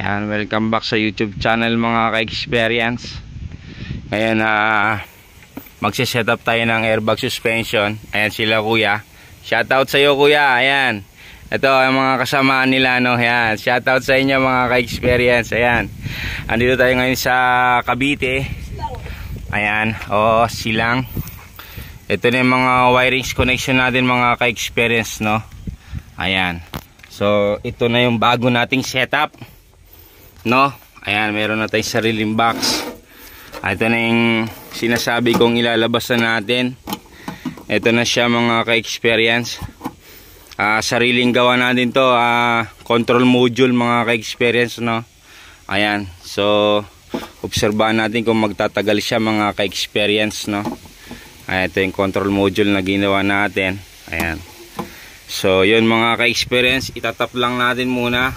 Ayan, welcome back sa YouTube channel mga ka-experience. Ngayon magse-set up tayo ng airbag suspension. Ayan sila kuya. Shoutout sa iyo kuya. Ayan. Ito ang mga kasamaan nila no. Ayan, shoutout sa inyo mga ka-experience. Ayan. Andito tayo ngayon sa Cavite. Ayan, silang. Ito na yung mga wirings connection natin mga ka-experience no. Ayan. So, ito na yung bago nating setup. No? Ayan, meron na tayong sariling box. Ito na yung sinasabi kong ilalabas na natin. Ito na siya mga ka-experience. Sariling gawa natin to. Control module mga ka-experience, no? Ayan. So, obserbahan natin kung magtatagal siya mga ka-experience, no? Ayan, ito yung control module na ginawa natin. Ayan. So, yun mga ka-experience, itatap lang natin muna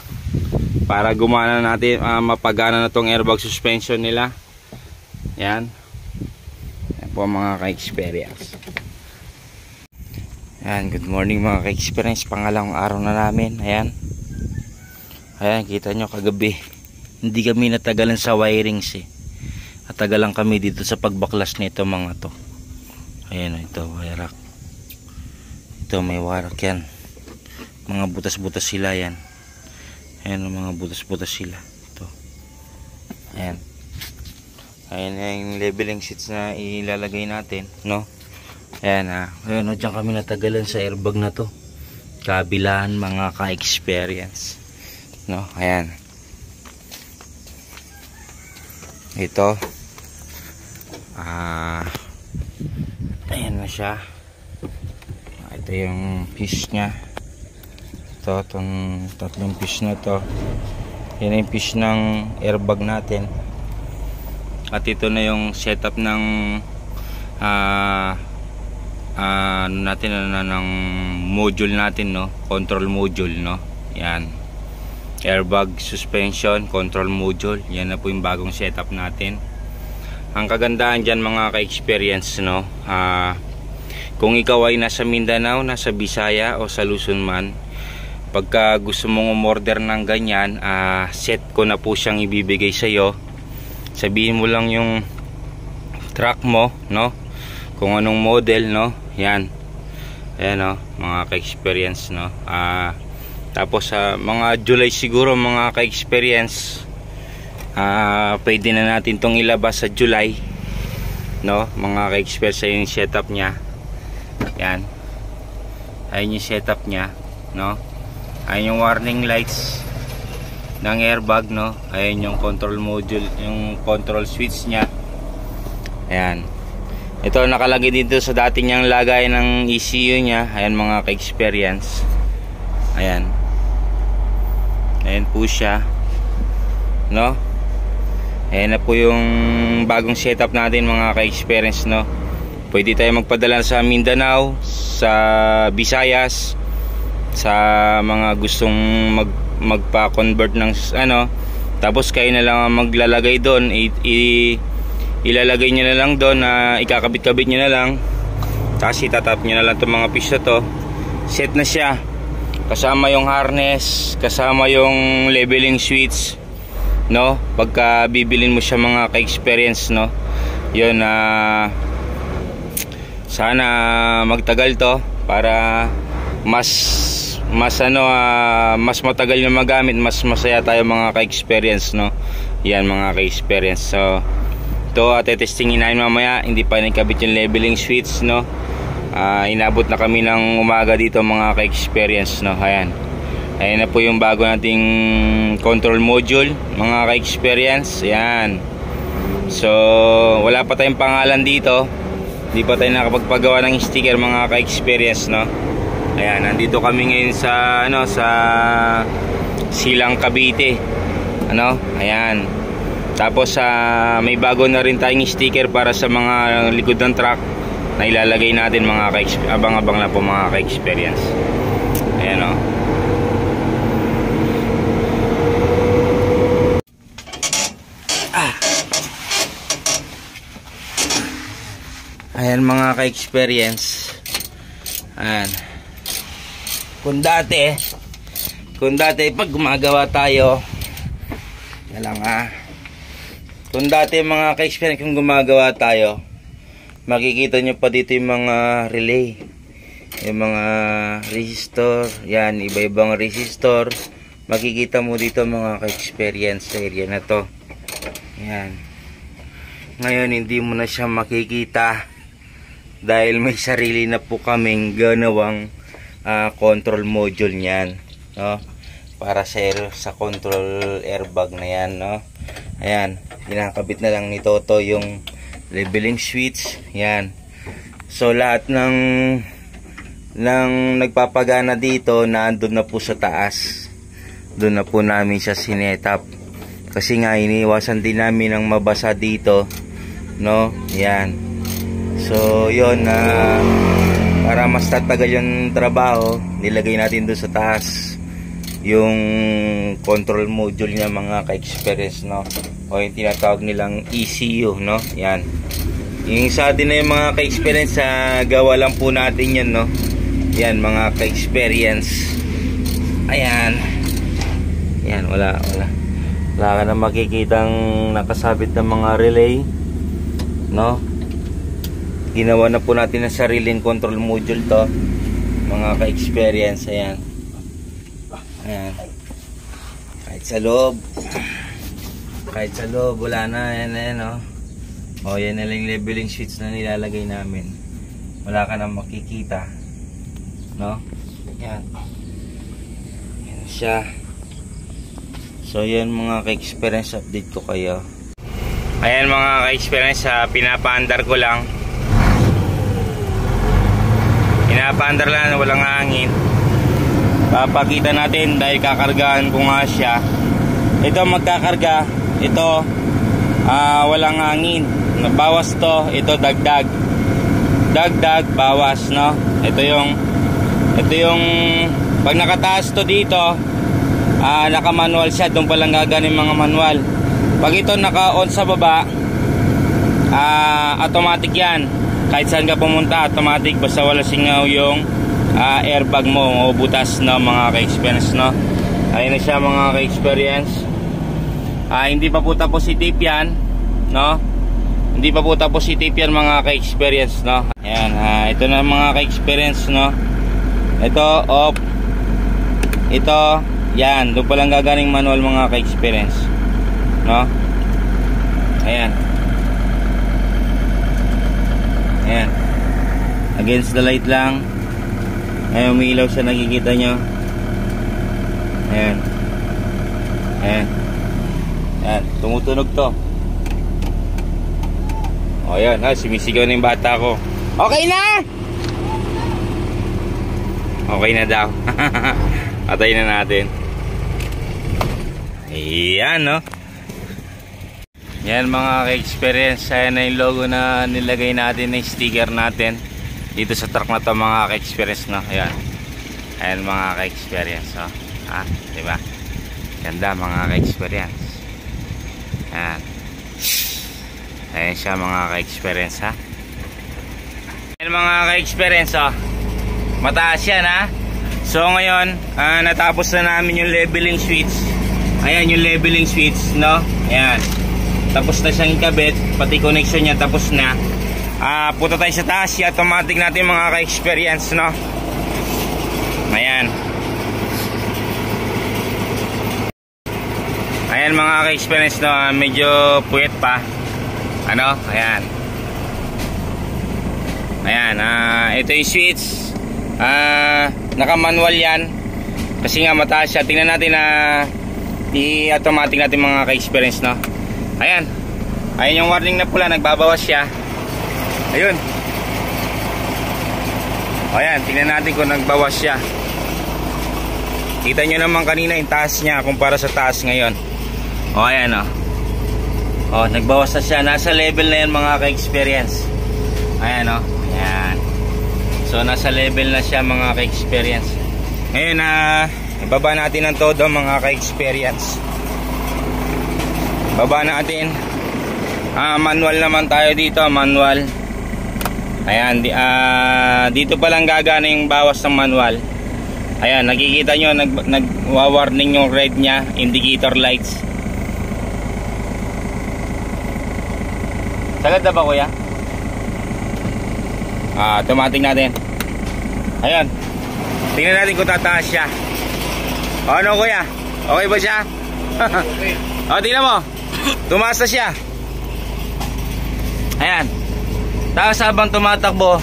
para gumana natin, mapagana na tong airbag suspension nila. Yan. Yan po mga ka-experience. Yan, good morning mga ka-experience. Pangalawang araw na namin. Ayan. Ayan, kita nyo kagabi. Hindi kami natagalan sa wirings eh. Natagalan kami dito sa pagbaklas nito mga to. Ayan, ito, warak. Ito may warak yan. Mga butas-butas sila yan. Ayan mga butas-butas sila. Ito. Ayan. Ayan yung leveling sheets na ilalagay natin, no? Ayan Ayan dyan kami natagalan sa airbag na to. Kabilaan mga ka-experience. No? Ayan. Ito. Ayan na siya. Ito yung piece nya. Itong tatlong piece na to. Yan yung piece ng airbag natin. At ito na yung setup ng ng module natin, no? Control module, no? Yan. Airbag suspension, control module. Yan na po yung bagong setup natin. Ang kagandahan dyan mga ka-experience, no? Kung ikaw ay nasa Mindanao, nasa Bisaya o sa Luzon man, pagka gusto mong umorder ng ganyan, set ko na po siyang ibibigay sa iyo. Sabihin mo lang yung truck mo, no? Kung anong model, no? Yan. Ayan, no? Mga ka-experience, no? Tapos mga July siguro mga ka-experience, pwede na natin tong ilabas sa July, no? Mga ka-experience, yung setup nya. Yan. Ayun yung setup nya, no? Ayun yung warning lights ng airbag, no? Ayun yung control module, yung control switch nya. Ayan. Ito nakalagay dito sa dati niyang lagay ng ECU nya. Ayan mga ka-experience. Ayan. Ayan po siya, no? Ayan na po yung bagong setup natin mga ka-experience, no? Pwede tayo magpadala sa Mindanao, sa Visayas, sa mga gustong magpa-convert ng tapos kayo na lang maglalagay doon, ilalagay nyo na lang doon, ikakabit-kabit nyo na lang, tapos itatap nyo na lang itong mga piece na to. Set na siya, kasama yung harness, kasama yung leveling switch, no? Pagka bibilin mo siya mga ka-experience, no? Yun, sana magtagal to para mas matagal yung magamit, mas masaya tayo mga ka-experience, no? Yan mga ka-experience. So ito testingin namin mamaya. Hindi pa nagkabit yung leveling switch, no? Inabot na kami ng umaga dito mga ka-experience, no? Ayan na po yung bago nating control module mga ka-experience. Ayan. So wala pa tayong pangalan dito, hindi pa tayo nakapagpagawa ng sticker mga ka-experience, no? Ayan, nandito kami ngayon sa sa Silang Cavite. Ayan. Tapos may bago na rin tayong sticker para sa mga likod ng truck na ilalagay natin mga abang-abang na po mga ka-experience. Ayan, no? Ayan mga ka-experience. Ayan. Kung dati pag gumagawa tayo Yan lang Kung dati mga ka-experience kung gumagawa tayo, makikita nyo pa dito yung mga relay, yung mga resistor, yan, iba-ibang resistor. Makikita mo dito mga ka-experience sa area na to. Yan. Ngayon hindi mo na siya makikita dahil may sarili na po kaming ganawang control module niyan, no? Para sa control airbag na yan, no? Ayan, kinakabit na lang ni Toto yung leveling switch. Yan. So lahat ng nagpapagana dito nandun na po sa taas. Doon na po namin siya sinetap. Kasi nga iniiwasan din namin ng mabasa dito, no? Yan. So yun, para mas tatagal yung trabaho, nilagay natin doon sa taas yung control module niya mga ka-experience, no? O yung tinatawag nilang ECU, no? Yan. Yung isa din na yung mga ka-experience, gawa lang po natin yan, no? Yan mga ka-experience. Ayan. Yan, wala ka na makikitang nakasabit ng mga relay, no? Ginawa na po natin ng sariling control module to mga ka-experience. Ayan. Ayan. Kahit sa loob wala na. Ayan, no? O yan na lang leveling switch na nilalagay namin. Wala ka na makikita, no? Yan. Yan siya. So yan mga ka-experience, update ko kayo. Ayan mga ka-experience, pinapaandar ko lang. Pinapaandar lang, walang hangin. Papakita natin dahil kakargahan ko nga siya. Ito magkakarga, ito walang hangin. Bawas to, ito dagdag. Dagdag, bawas, no? Ito yung pag nakataas to dito, naka-manual siya, doon pa lang gaganin mga manual. Pag ito naka-on sa baba, automatic yan. Kahit saan ka pumunta, automatic, basta wala singaw yung airbag mo o butas na mga ka-experience, no? Ayun na siya mga ka-experience. Hindi pa po tapos si tape yan, no? Hindi pa po tapos si tape yan mga ka-experience, no? Ayan, ito na mga ka-experience, no? Ito, off. Ito, yan, doon pa lang gaganing manual mga ka-experience, no? Ayan. Ayan. Against the light lang. Ayan, umiilaw siya, nakikita nyo. Ayan. Ayan. Ayan, tumutunog to. O yan, sumisigaw na yung bata ko. Okay na! Okay na daw. Atay na natin. Ayan, no? Yan mga ka-experience. Ayan na yung logo na nilagay natin, na sticker natin dito sa truck na to mga ka-experience, no? Ayan. Ayan mga ka-experience, no? Diba? Ganda mga ka-experience. Ayan. Ayan siya mga ka-experience, ha? Ayan mga ka-experience, oh. Mataas yan, ha? So ngayon, natapos na namin yung leveling switch. Ayan yung leveling switch, no? Ayan. Tapos na siyang ikabit, pati connection niya tapos na. Punta tayo sa taas, i-automatic natin mga ka-experience, no? Ayan. Ayan mga ka-experience, no? Medyo puwet pa. Ano? Ayan. Ayan, ito yung switch. Naka-manual yan. Kasi nga mataas siya. Tingnan natin na i-automatic natin mga ka-experience, no? Ayan. Ayan yung warning na pula, nagbabawas siya. Ayun. Ayan, tingnan natin kung nagbawas siya. Kita nyo naman kanina yung taas niya kumpara sa taas ngayon. O ayan, o. O, nagbawas na siya. Nasa level na yan mga ka-experience. Ayan, o. Ayan. So nasa level na siya mga ka-experience. Ngayon, ibaba natin ang todo mga ka-experience. Baba natin. Manual naman tayo dito, manual. Ayan, dito pa lang gagana yung bawas ng manual. Ayan, nakikita nyo, nag-warning yung red nya, indicator lights. Sagad na ba kuya? Automatic natin. Ayan. Tingnan natin kung tataas siya. Ano kuya? Okay ba siya? Okay. Tingnan mo. Tumaas na siya. Ayan. Tapos habang tumatakbo,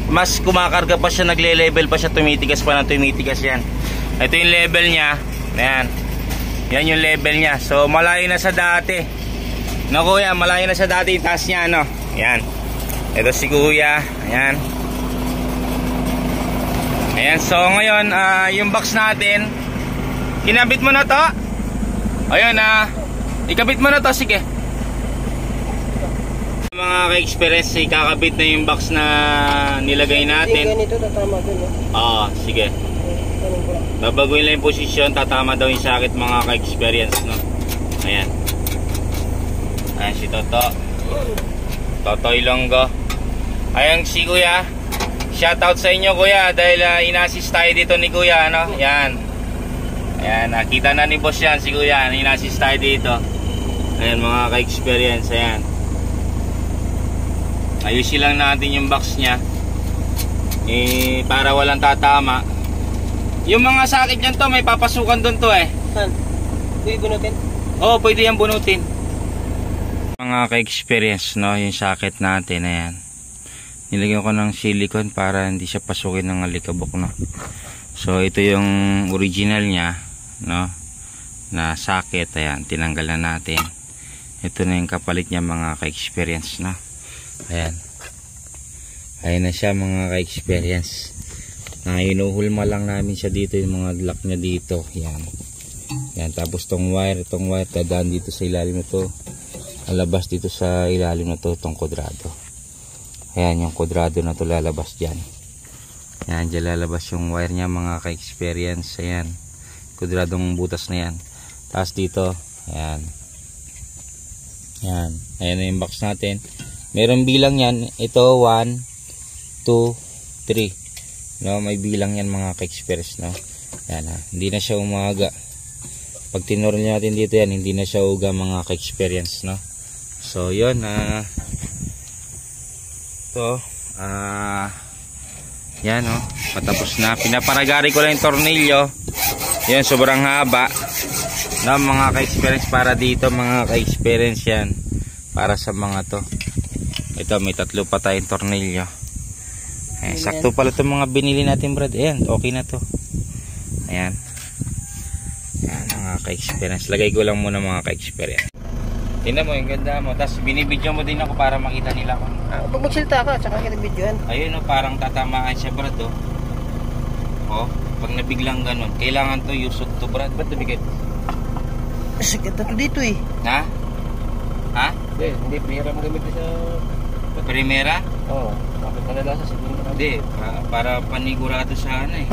mas kumakarga pa siya, nagle-level pa siya, tumitigas pa ng tumitigas yan. Ito yung level niya. Ayan. Yan yung level niya. So malayo na sa dati. No kuya, malayo na sa dati yung taas niya, ano. Ayan. Ito si kuya. Ayan. Ayan. So ngayon, yung box natin, kinabit mo na to. Ayun, ikabit mo na to, sige. Mga ka-experience, kakabit na yung box na nilagay natin. Hindi ganito, tatama dun. Oo, sige. Babaguhin lang yung posisyon, tatama daw yung sakit mga ka-experience, no? Ayan. Ayan si Toto. Totoy Longgo. Ayan si Kuya. Shoutout sa inyo kuya, dahil inassist tayo dito ni Kuya, ano? Ayan. Ayan, nakita na ni boss yan, si Kuya, inassist tayo dito. Ayan mga ka-experience, ayan. Ayusin lang natin yung box niya para walang tatama. Yung mga sakit niyan to, may papasukan doon to eh. Saan? Pwede bunutin? Oo, pwede yan bunutin. Mga ka-experience, no, yung sakit natin, ayan. Nilagyan ko ng silicone para hindi siya pasukin ng alikabok, no. So ito yung original niya, no, na sakit. Ayan, tinanggal na natin. Ito na yung kapalit niya mga ka-experience, no. Ayan. Ayan na siya mga ka-experience. Hinuhulma lang namin siya dito, yung mga lock niya dito. Ayan. Ayan. Tapos itong wire dadaan dito sa ilalim na to. Lalabas dito sa ilalim na to, itong kwadrado. Ayan, yung kwadrado na to lalabas dyan. Ayan, dyan lalabas yung wire niya mga ka-experience. Ayan. Kwadradong butas na yan. Tapos dito, ayan. Ayan. Ayan na yung box natin. Meron bilang yan. Ito 1, 2, 3. No, may bilang yan mga ka-experience, no. Yan ha. Hindi na siya umaga. Pag tinuro natin dito yan, hindi na siya uga mga ka-experience, no. So yun, yan no. Patapos na. Pinaparagari ko lang yung tornilyo. Yan, sobrang haba. No, mga ka-experience para dito mga ka-experience yan. Para sa mga to. Ito, may 3 pa tayong tornilyo. Sakto pala itong mga binili natin, Brad. Ayan, okay na to. Ayan. Ayan, mga ka-experience. Lagay ko lang muna mga ka-experience. Tingnan mo, yung ganda mo. Tapos binibidyo mo din ako para makita nila ko. Pag magsilta ka, tsaka kita videohan. Ayun o, parang tatamaan siya, Brad. Pag nabiglang ganun. Kailangan to, usog to, Brad. Ba't nabigay? Sakit na to dito eh. Ha? Ha? Hindi, pihira mo gamit sa... Primera? Oo. Bakit kalala sa siguro na? Hindi, para panigurado sa ano eh.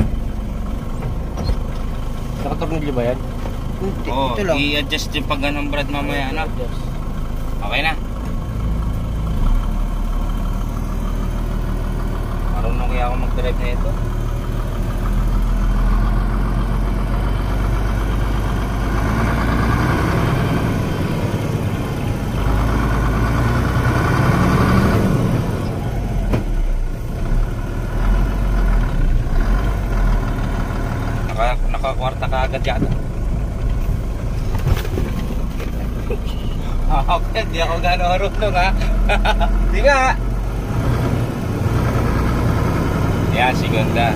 Nakatornilyo ba yan? Hindi, Oo, ito lang. i-adjust yung pag ganun, Brad, mamaya na. Okay na. Marunong kaya ako mag-drive na ito. Nakakwarta ka agad yata. Okay, di ako gano'ng marunong ha. Di nga. Yan, segunda.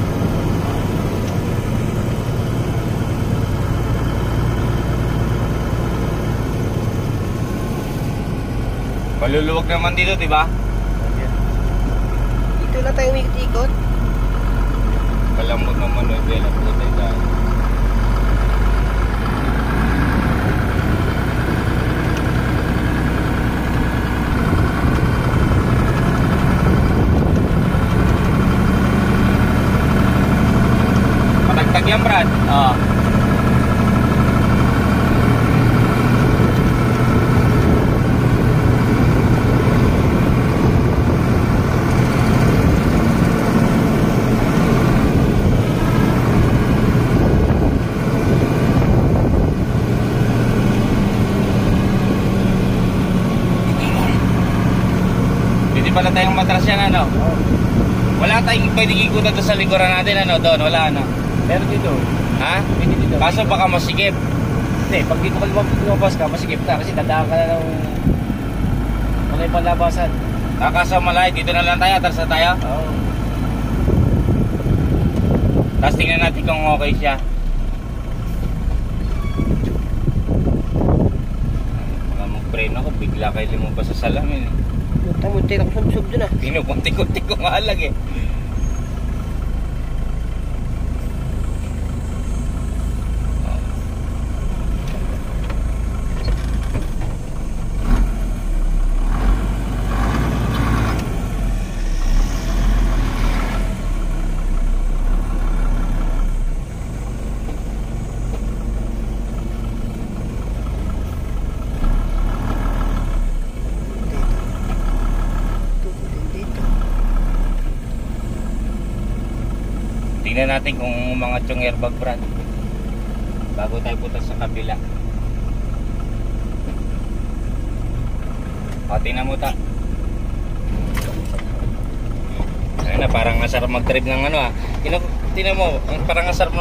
Maluluwag naman dito, di ba? Dito lang tayo umikot-ikot. Kalambot naman o bela po tayo. Patagtag yan, Brad. Oo. pala tayong matras yan, ano? Wala tayong pwedeng ikutan doon sa likuran natin, ano? Doon, wala, ano? Pero dito. Ha? Pwede dito. Kaso baka masikip. Hindi, pag dito ka lumabas ka, masikip ka kasi dadaan ka na ng mga palabasan. Kaso malay, dito na lang tayo, atras na tayo. Oo. Tapos tingnan natin kung okay siya. Baka mag-brain ako, bigla kayo lumabas sa salamin eh. Munti na ko sub dun ah. Pinukunti-kunti ko nga lang eh. Tingnan natin kung mga yung airbag, Brad, bago tayo punta sa kabila. O, tingnan mo ta. Ayun na, parang asarap mag-drive ng ano ah. Tingnan mo, parang asarap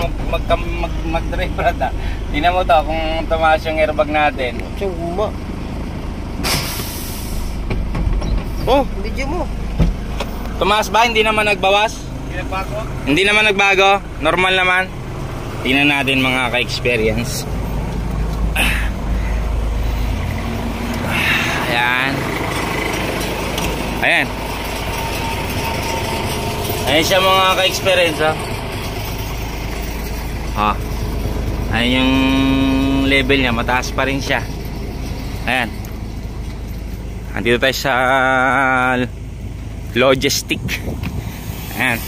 mag-drive, Brad ah. Tingnan mo ta kung tumaas yung airbag natin. Suma. Oh, video mo. Tumaas ba? Hindi naman nagbawas? Hindi naman nagbago, normal naman. Tingnan natin mga ka-experience. Ayan. Ayan. Ayan siya mga ka-experience oh. Ayan yung level niya, mataas pa rin siya. Ayan. Andito tayo sa logistic. Ayan.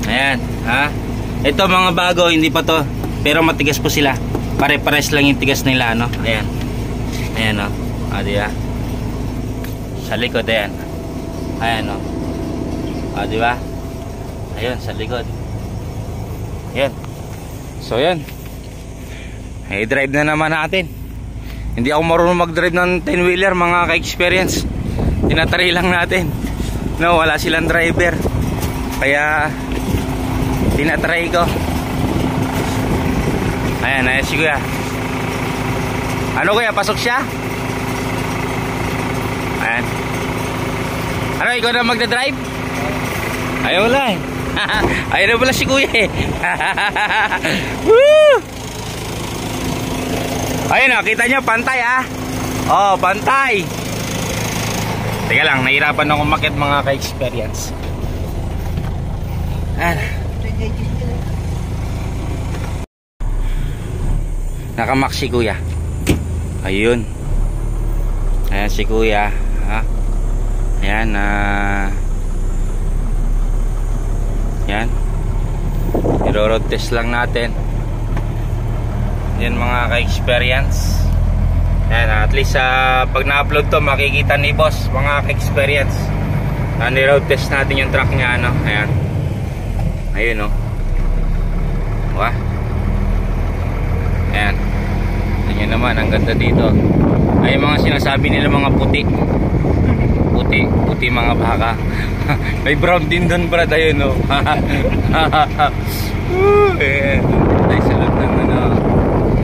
Ayan, ha? Ito mga bago, hindi pa to, pero matigas po sila. Pare-pares lang yung tigas nila, no? Ayan. Ayan, no? Diba? Sa likod, ayan. Ayan, no? Diba? Ayun, sa likod. Ayan. So, ayan. I-drive na naman natin. Hindi ako marunong mag-drive ng 10-wheeler, mga ka-experience. Tinatry lang natin. No, wala silang driver. Kaya tinatry ko. Ayan, ayan si kuya. Ano kuya, pasok siya? Ayan. Ano, ikaw na magdadrive? Ayaw wala eh. Ayaw na pala si kuya eh. Woo! Ayun o, kita nyo, pantay ah. Oh, pantay. Teka lang, nahirapan akong umakyat mga ka-experience. Nakamax si kuya. Ayun. Ayan si kuya, ha? Ayan, yan. I-road test lang natin. Yan mga ka-experience. Ayan, at least pag na-upload to, makikita ni boss mga ka-experience. I-road test natin yung truck niya, ano? Ayan. Ayun, no? Wah. Ayan. Ayan naman, ang ganda dito. Ay, mga sinasabi nila mga puti. Puti mga baka. May brown din doon, brad. Ayun, no? Ayan. Ay, salot ng ano,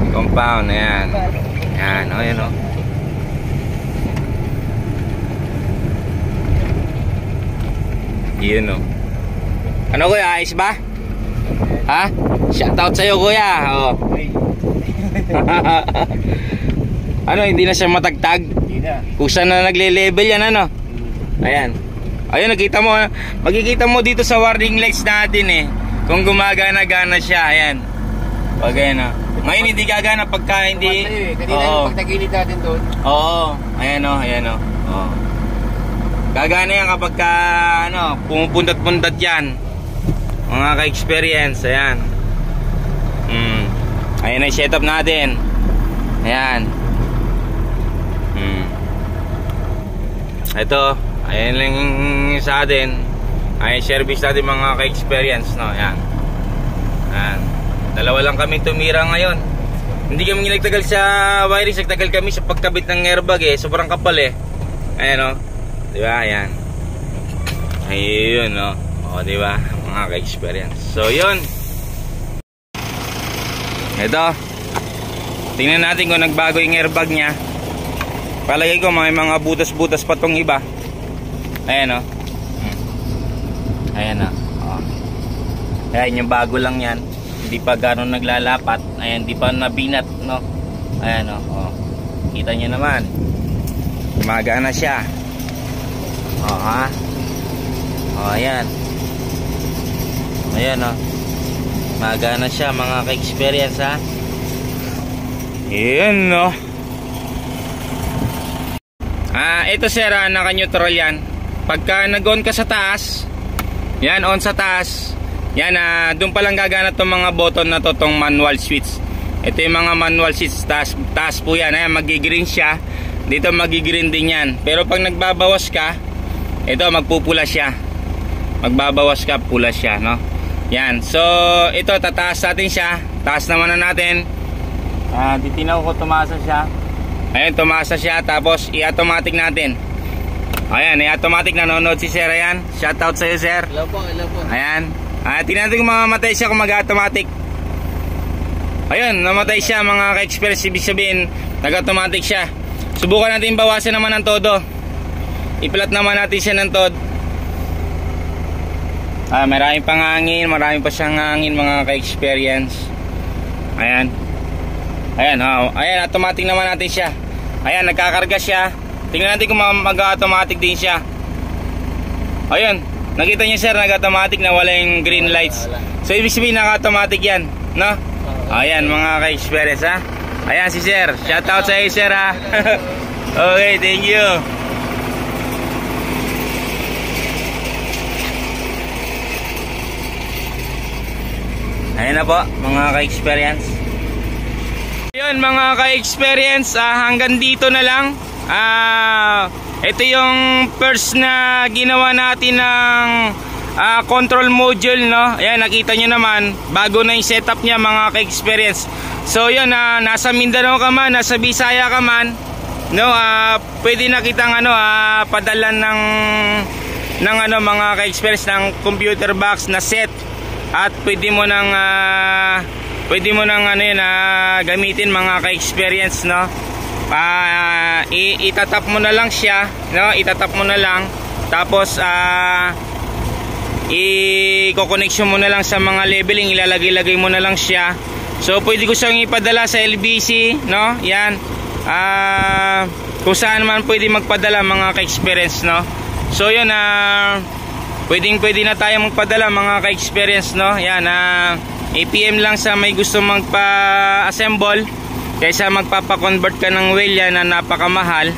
compound. Ayan. Ayan, o, ayan, o. Yun, o. Ano, kuya? Ayos ba? Ha? Shoutout sa'yo, kuya. O. Ano, hindi na siya matagtag? Hindi na. Kusa na nagle-level yan, ano? Ayan. Ayun, nakita mo. Makikita mo dito sa warning lights natin eh. Kung gumagana-gana siya. Ayan. Pag ayan, o. Ngayon hindi gagana pagka hindi. Kanina yung pagtagilid natin doon. Oo. Ayan, o. Ayan, o. Oo. Gagana yan kapag ka, ano, pumupuntat-puntat yan. Mga ka-experience. Ayan. Ayan na yung setup natin. Ayan. Ito. Ayan lang sa atin. Ayan service natin mga ka-experience, no? Ayan. Ayan. Dalawa lang kami tumira ngayon. Hindi kami nagtagal sa wiring, nagtagal kami sa pagkabit ng airbag eh. Sobrang kapal eh. Ayan o. Diba? Ayan. Ayun o. O diba? Mga ka-experience. So yun. Ito. Tingnan natin kung nagbago yung airbag niya. Palagay ko may mga butas-butas pa tong iba. Ayan o. Ayan o. Ayan yung bago lang yan. Hindi pa gano'n naglalapat. Ayan, hindi pa nabinat, no? Ayan o. Kita nyo naman. Gumagana siya. O ha. O ayan. Ayan o. Gumagana siya mga ka-experience ha. Ayan no. Ito sir, naka-neutral yan. Pagka nag-on ka sa taas, yan, on sa taas. Yan, doon palang gagana itong mga button na to, tong manual switch. Ito yung mga manual switch, taas po yan. Ayan, magigreen siya. Dito magigreen din yan. Pero pag nagbabawas ka, ito magpupula siya. Magbabawas ka, pula siya, no? Yan, so ito, tataas natin siya. Taas naman na natin. Titinaw ko, tumasa siya. Ayan, tumasa siya. Tapos i-automatic natin. Ayan, i-automatic, nanonood si sir. Ayan, shoutout sa'yo sir. Hello po, hello po. Ayan. Tingnan natin kung mamamatay siya kung mag-automatic. Ayun, namatay siya mga ka-experience. Ibig sabihin, nag-automatic siya. Subukan natin bawasan naman ng todo. I-flat naman natin siya ng todo. Maraming pang hangin. Maraming pa siyang hangin mga ka-experience. Ayan. Ayan, ayan, automatic naman natin siya. Ayan, nagkakarga siya. Tingnan natin kung mag-automatic din siya. Ayun. Nakita niyo sir, nag-automatic na wala yung green lights. So ibig sabihin naka-automatic yan, no? Ayan mga ka-experience ha. Ayan si sir, shoutout sa iyo sir ha. Okay, thank you. Ayan na po mga ka-experience. Ayun mga ka-experience, hanggang dito na lang. Ito yung first na ginawa natin ng control module, no? Ayan, nakita nyo naman, bago na yung setup niya mga ka-experience. So yun, nasa Mindanao ka man, nasa Bisaya ka man, no? Pwede na kitang padalan ng mga ka-experience ng computer box na set. At pwede mo nang gamitin mga ka-experience, no? Itatap mo na lang siya, no? Itatap mo na lang. Tapos i-connection mo na lang sa mga leveling, ilalagay-lagay mo na lang siya. So pwede ko siyang ipadala sa LBC, no? Yan. Kung saan man pwede magpadala mga ka-experience, no? So yun, pwede na tayo magpadala mga ka-experience, no? Yan, APM lang sa may gusto magpa-assemble. Kaysa magpapa-convert ka ng wheel yan na napakamahal,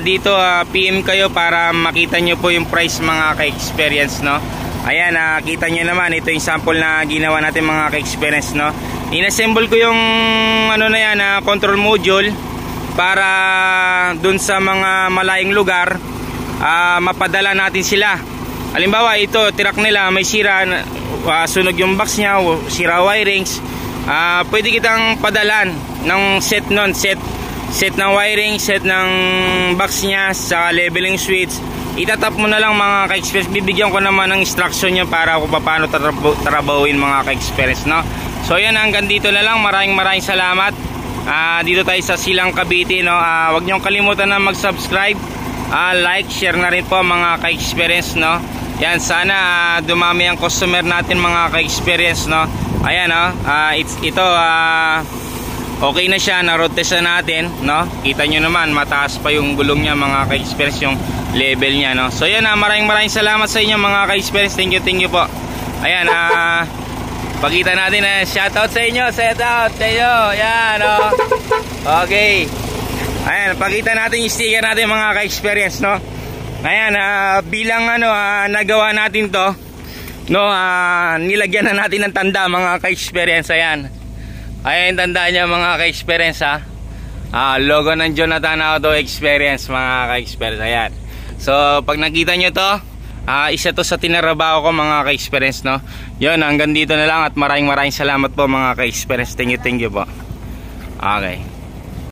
dito PM kayo para makita nyo po yung price mga ka-experience, no? Ayan, kita nyo naman, ito yung sample na ginawa natin mga ka-experience, no? Inassemble ko yung control module para dun sa mga malayong lugar, mapadala natin sila. Halimbawa, ito, tirak nila, may sira, sunog yung box nya, sira wirings, pwede kitang padalan ng set nun, set ng wiring, set ng box nya sa leveling switch. Itatap mo na lang mga ka-experience. Bibigyan ko naman ng instruction nyo para kung paano trabahuin mga ka-experience, no? So yan, hanggang dito na lang. Maraming salamat. Dito tayo sa Silang Cavite, no? Huwag nyo kalimutan na mag-subscribe, like, share na rin po mga ka-experience, no? Yan, sana dumami ang customer natin mga ka-experience, no? Ayan, no? Ito okay na siya, na-road test na natin, no? Kita nyo naman, mataas pa yung gulong niya mga ka-experience, yung level niya, no? So yan, maraming salamat sa inyo mga ka-experience. Thank you po. Ayan, pakita natin, shoutout sa inyo, shoutout sa inyo. Yan, no? Okay. Ayan, pakita natin yung sticker natin mga ka-experience, no? Ayan, bilang nagawa natin to, no, nilagyan na natin ng tanda mga ka-experience. Ayan. Ayan, tanda niya mga ka-experience, ha. Logo ng Jonathan Auto Experience mga ka-experience. Ayan. So pag nakita nyo to, isa to sa tinarabaho ko mga ka-experience, no. Yun, hanggang dito na lang at maraming salamat po mga ka-experience. Thank you po. Okay.